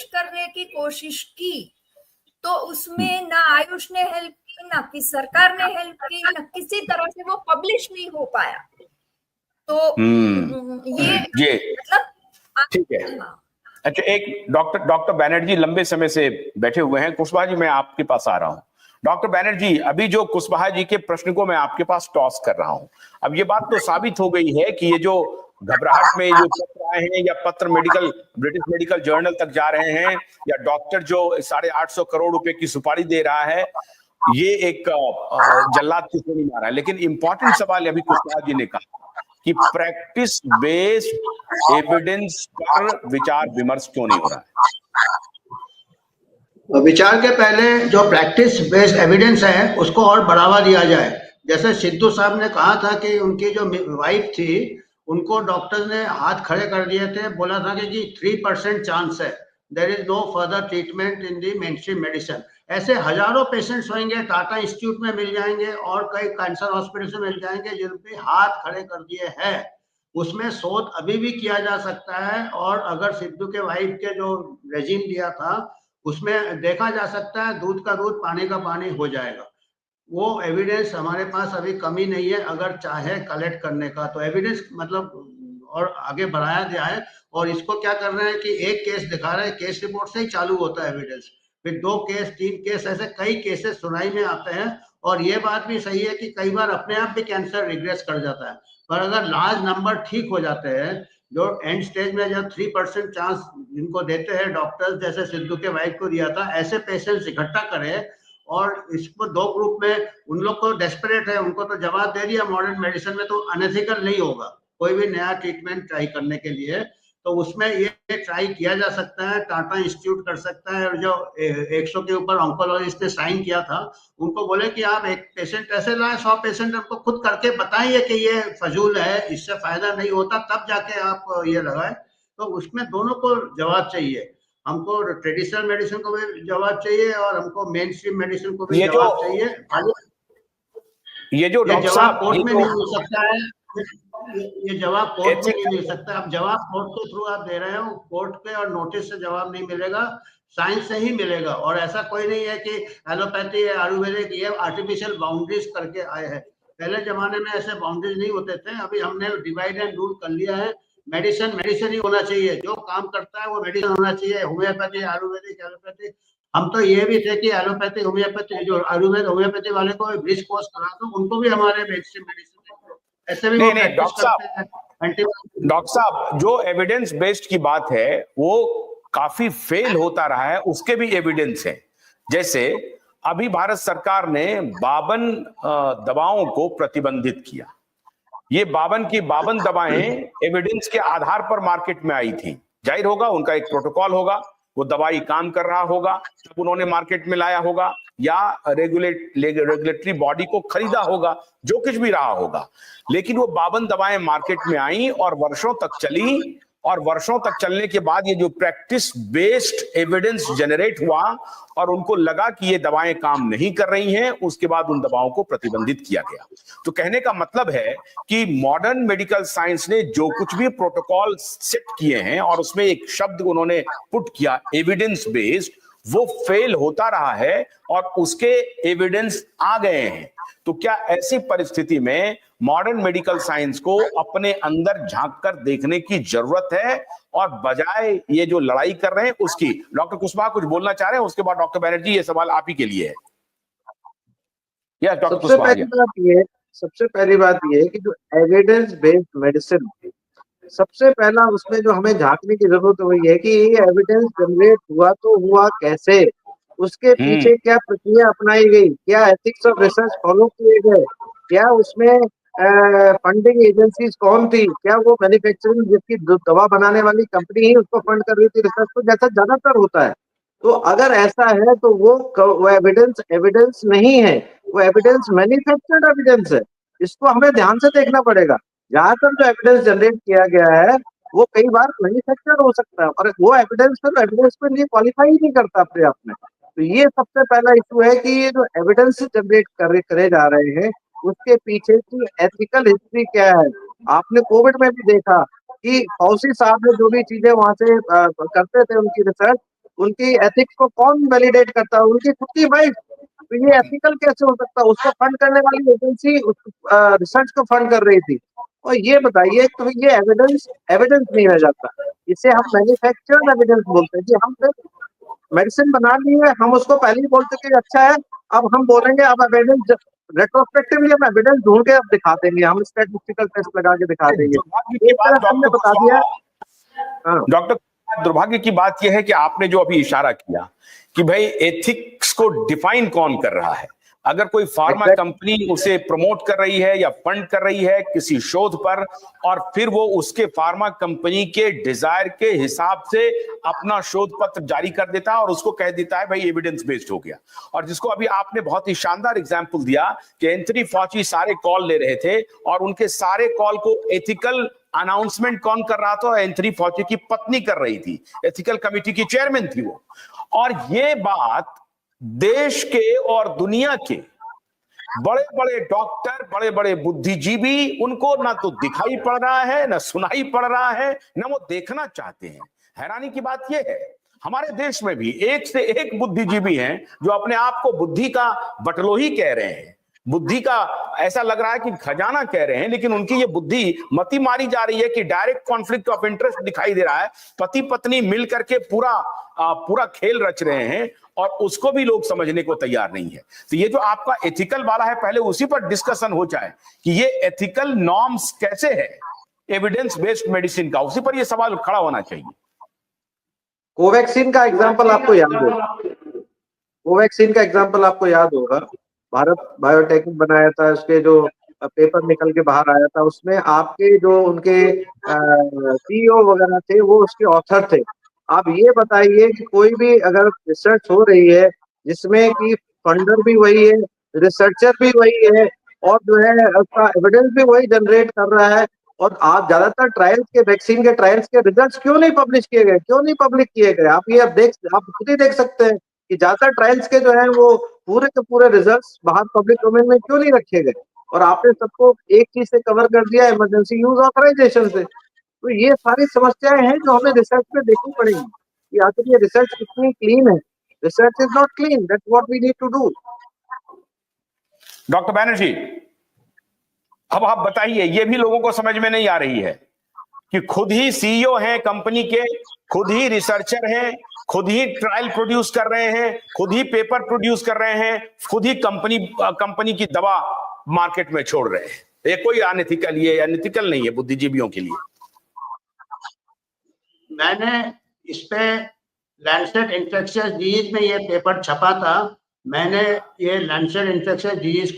करने की कोशिश की, तो उसमें ना आयुष ने हेल्प की, ना कि सरकार ने हेल्प की, ना किसी तरह से वो पब्लिश नहीं हो पाया। तो ये मतलब ठीक है। हाँ। अच्छा, एक डॉक्टर बैनर्जी लंबे समय से बैठे हुए हैं। कुशवाहा जी, मैं आपके पास आ रहा हूं। डॉक्टर बैनर्जी, अभी जो कुशवाहा जी के प्रश्न को मैं आपके पास टॉस कर रहा हूं, अब ये बात तो साबित हो गई है कि ये जो घबराहट में जो पत्र आए हैं, या पत्र ब्रिटिश मेडिकल जर्नल तक जा रहे हैं, या डॉक्टर जो 850 करोड़ रुपए की सुपारी दे रहा है, ये एक जल्लाद की श्रेणी में आ रहा है। लेकिन इंपॉर्टेंट सवाल अभी कुशवाहा जी ने कहा कि प्रैक्टिस बेस्ड एविडेंस पर विचार विमर्श क्यों नहीं हो रहा है? विचार के पहले जो प्रैक्टिस बेस्ड एविडेंस है उसको और बढ़ावा दिया जाए। जैसे सिद्धू साहब ने कहा था कि उनकी जो वाइफ थी उनको डॉक्टर ने हाथ खड़े कर दिए थे, बोला था कि 3% चांस है, there is no further treatment in the mainstream medicine. ऐसे हजारों पेशेंट्स होंगे, टाटा इंस्टीट्यूट में मिल जाएंगे और कई कैंसर हॉस्पिटल में मिल जाएंगे जिन पे हाथ खड़े कर दिए हैं। उसमें शोध अभी भी किया जा सकता है, और अगर सिद्धू के वाइफ के जो रेजिम दिया था उसमें देखा जा सकता है, दूध का दूध पानी का पानी हो जाएगा। वो एविडेंस हमारे पास अभी कमी नहीं है, अगर चाहे कलेक्ट करने का तो एविडेंस मतलब और आगे बढ़ाया गया है। और इसको क्या कर रहे हैं कि एक केस दिखा रहे हैं, केस रिपोर्ट से ही चालू होता है एविडेंस, फिर 2 केस 3 केस ऐसे कई केसेस सुनाई में आते हैं। और ये बात भी सही है कि कई बार अपने आप भी कैंसर रिग्रेस कर जाता है, पर अगर लार्ज नंबर ठीक हो जाते हैं, जो एंड स्टेज में जब 3% चांस जिनको देते हैं डॉक्टर्स, जैसे सिद्धू के वाइफ को दिया था, ऐसे पेशेंट्स इकट्ठा करें और इसको 2 ग्रुप में, उन लोग को डेस्परेट है, उनको तो जवाब दे दिया मॉडर्न मेडिसिन में, तो अनएथिकल नहीं होगा कोई भी नया ट्रीटमेंट ट्राई करने के लिए। तो उसमें ये ट्राई किया जा सकता है, टाटा इंस्टीट्यूट कर सकता है। और जो 100 के ऊपर ऑन्कोलॉजिस्ट ने साइन किया था, उनको बोले कि आप एक पेशेंट ऐसे लाए, 100 पेशेंट हमको खुद करके बताइए कि ये फजूल है, इससे फायदा नहीं होता, तब जाके आप ये लगाए। तो उसमें दोनों को जवाब चाहिए, हमको ट्रेडिशनल मेडिसिन को भी जवाब चाहिए और हमको मेन स्ट्रीम मेडिसिन को भी जवाब चाहिए। ये जवाब कोर्ट में नहीं मिल सकता है, ये जवाब कोर्ट में नहीं मिल सकता। अब जवाब कोर्ट के थ्रू आप दे रहे हो, कोर्ट पे और नोटिस से जवाब नहीं मिलेगा, साइंस से ही मिलेगा। और ऐसा कोई नहीं है कि एलोपैथी है, आयुर्वेदिक, ये आर्टिफिशियल बाउंड्रीज करके आए हैं। पहले जमाने में ऐसे बाउंड्रीज नहीं होते थे, अभी हमने डिवाइड एंड रूल कर लिया है। मेडिसिन मेडिसिन ही होना चाहिए, जो काम करता है वो मेडिसिन होना चाहिए, होम्योपैथी आयुर्वेदिक एलोपैथी। हम तो ये भी थे कि एलोपैथी होम्योपैथी, जो आयुर्वेद होम्योपैथी वाले को ब्रिज कोर्स करा दो, उनको भी हमारे मेडिसिन ऐसे भी वो प्रैक्टिस करते हैं। डॉक्टर साहब, जो एविडेंस बेस्ड की बात है वो काफी फेल होता रहा है, उसके भी एविडेंस हैं। जैसे अभी भारत सरकार ने 52 दवाओं को प्रतिबंधित किया। ये 52 की 52 दवाएं एविडेंस के आधार पर मार्केट में आई थी। जाहिर होगा उनका एक प्रोटोकॉल होगा, वो दवाई काम कर रहा होगा, तब उन्होंने मार्केट में लाया होगा, या रेगुलेटरी बॉडी को खरीदा होगा, जो कुछ भी रहा होगा। लेकिन वो 52 दवाएं मार्केट में आई और वर्षों तक चली, और वर्षों तक चलने के बाद ये जो प्रैक्टिस बेस्ड एविडेंस जनरेट हुआ और उनको लगा कि ये दवाएं काम नहीं कर रही हैं, उसके बाद उन दवाओं को प्रतिबंधित किया गया। तो कहने का मतलब है कि मॉडर्न मेडिकल साइंस ने जो कुछ भी प्रोटोकॉल सेट किए हैं और उसमें एक शब्द उन्होंने पुट किया एविडेंस बेस्ड, वो फेल होता रहा है और उसके एविडेंस आ गए हैं। तो क्या ऐसी परिस्थिति में मॉडर्न मेडिकल साइंस को अपने अंदर झांक कर देखने की जरूरत है, और बजाय ये जो लड़ाई कर रहे हैं उसकी? डॉक्टर कुशवाहा कुछ बोलना चाह रहे हैं, उसके बाद डॉक्टर बैनर्जी ये सवाल आप ही के लिए है। डॉक्टर कुशवाहा। सबसे पहली बात ये है कि जो एविडेंस बेस्ड मेडिसिन, सबसे पहला उसमें जो हमें झांकने की जरूरत हुई है कि ये एविडेंस जनरेट हुआ तो हुआ कैसे, उसके पीछे क्या प्रक्रिया अपनाई गई, क्या एथिक्स ऑफ रिसर्च फॉलो किए गए, क्या उसमें फंडिंग एजेंसीज कौन थी, क्या वो मैन्युफैक्चरिंग जिसकी दवा बनाने वाली कंपनी ही उसको फंड कर रही थी रिसर्च को, जैसा ज्यादातर होता है। तो अगर ऐसा है तो वो एविडेंस नहीं है, वो एविडेंस मैन्युफैक्चर्ड एविडेंस है। इसको हमें ध्यान से देखना पड़ेगा। जहां तक जो एविडेंस जनरेट किया गया है वो कई बार मैन्युफैक्चर्ड हो सकता है, और वो एविडेंस पे लिए क्वालिफाई नहीं करता अपने आप में। तो ये सबसे पहला इशू है कि ये जो एविडेंस जनरेट करे जा रहे हैं उसके पीछे की एथिकल हिस्ट्री क्या है। आपने कोविड में भी देखा कि फौसी साहब ने जो भी चीजें वहां से करते थे उनकी रिसर्च, उनकी एथिक्स को कौन वैलिडेट करता है? उनकी खुद की वाइफ। तो ये एथिकल कैसे हो सकता है? उसको फंड करने वाली एजेंसी रिसर्च को फंड कर रही थी। और ये बताइए, तो ये एविडेंस एविडेंस नहीं रह जाता। इसे हम मैन्युफैक्चर्ड एविडेंस बोलते हैं कि हम सिर्फ मेडिसिन बना ली है, हम उसको पहले ही बोलते कि अच्छा है, अब हम बोलेंगे, अब एविडेंस रेट्रोस्पेक्टिवली हम एविडेंस ढूंढ के अब दिखा देंगे, हम स्टैटिस्टिकल टेस्ट लगा के दिखा देंगे। दुर्भाग्य की एक बात तरफ हमने डॉक्टर बता दिया। हाँ, डॉक्टर, दुर्भाग्य की बात यह है कि आपने जो अभी इशारा किया कि भाई एथिक्स को डिफाइन कौन कर रहा है। अगर कोई फार्मा कंपनी उसे प्रमोट कर रही है या फंड कर रही है किसी शोध पर, और फिर वो उसके फार्मा कंपनी के डिजायर के हिसाब से अपना शोध पत्र जारी कर देता है और उसको कह देता है भाई एविडेंस बेस्ड हो गया। और जिसको अभी आपने बहुत ही शानदार एग्जांपल दिया कि एंथनी फॉची सारे कॉल ले रहे थे और उनके सारे कॉल को एथिकल अनाउंसमेंट कौन कर रहा था? एंथनी फॉची की पत्नी कर रही थी, एथिकल कमिटी की चेयरमैन थी वो। और ये बात देश के और दुनिया के बड़े बड़े डॉक्टर, बड़े बड़े बुद्धिजीवी, उनको ना तो दिखाई पड़ रहा है, ना सुनाई पड़ रहा है, ना वो देखना चाहते हैं। हैरानी की बात यह है, हमारे देश में भी एक से एक बुद्धिजीवी हैं जो अपने आप को बुद्धि का बटलोही कह रहे हैं, बुद्धि का ऐसा लग रहा है कि खजाना कह रहे हैं, लेकिन उनकी ये बुद्धि मती मारी जा रही है कि डायरेक्ट कॉन्फ्लिक्ट ऑफ इंटरेस्ट दिखाई दे रहा है। पति पत्नी मिल करके पूरा खेल रच रहे हैं और उसको भी लोग समझने को तैयार नहीं है। तो ये जो आपका एथिकल वाला है, पहले उसी पर डिस्कशन हो जाए कि ये एथिकल नॉर्म्स कैसे है एविडेंस बेस्ड मेडिसिन का, उसी पर ये सवाल खड़ा होना चाहिए। कोवैक्सीन का एग्जांपल आपको याद होगा, कोवैक्सीन का एग्जांपल आपको याद होगा। भारत बायोटेक बनाया था, उसके जो पेपर निकल के बाहर आया था, उसमें आपके जो उनके सीईओ वगैरह थे वो उसके ऑथर थे। आप ये बताइए कि कोई भी अगर रिसर्च हो रही है जिसमें कि फंडर भी वही है, रिसर्चर भी वही है, और जो है उसका एविडेंस भी वही जनरेट कर रहा है, और आप ज्यादातर ट्रायल्स के, वैक्सीन के ट्रायल्स के रिजल्ट्स क्यों नहीं पब्लिश किए गए, क्यों नहीं पब्लिक किए गए? आप ये आप खुद ही देख सकते हैं कि ज्यादातर ट्रायल्स के जो है वो पूरे के पूरे रिजल्ट्स बाहर पब्लिक डोमेन में क्यों नहीं रखे गए? और आपने सबको एक चीज से कवर कर दिया, इमरजेंसी यूज ऑथराइजेशन से। तो ये सारी समस्याएं हैं जो हमें रिसर्च में देखनी पड़ेगी कि आखिर ये रिसर्च कितनी क्लीन है। Research is not clean, that's what we need to do. Doctor Banerjee, अब आप बताइए, ये भी लोगों को समझ में नहीं आ रही है कि खुद ही सीईओ हैं कंपनी के, खुद ही रिसर्चर हैं, खुद ही ट्रायल प्रोड्यूस कर रहे हैं, खुद ही पेपर प्रोड्यूस कर रहे हैं, खुद ही कंपनी की दवा मार्केट में छोड़ रहे हैं। ये कोई अनएथिकल, ये अनएथिकल नहीं है बुद्धिजीवियों के लिए। मैंने इस पे लैंसेट इन्फेक्शियस डिजीज में ये पेपर छपा था। मैंने ये लैंसेट इन्फेक्शियस डिजीज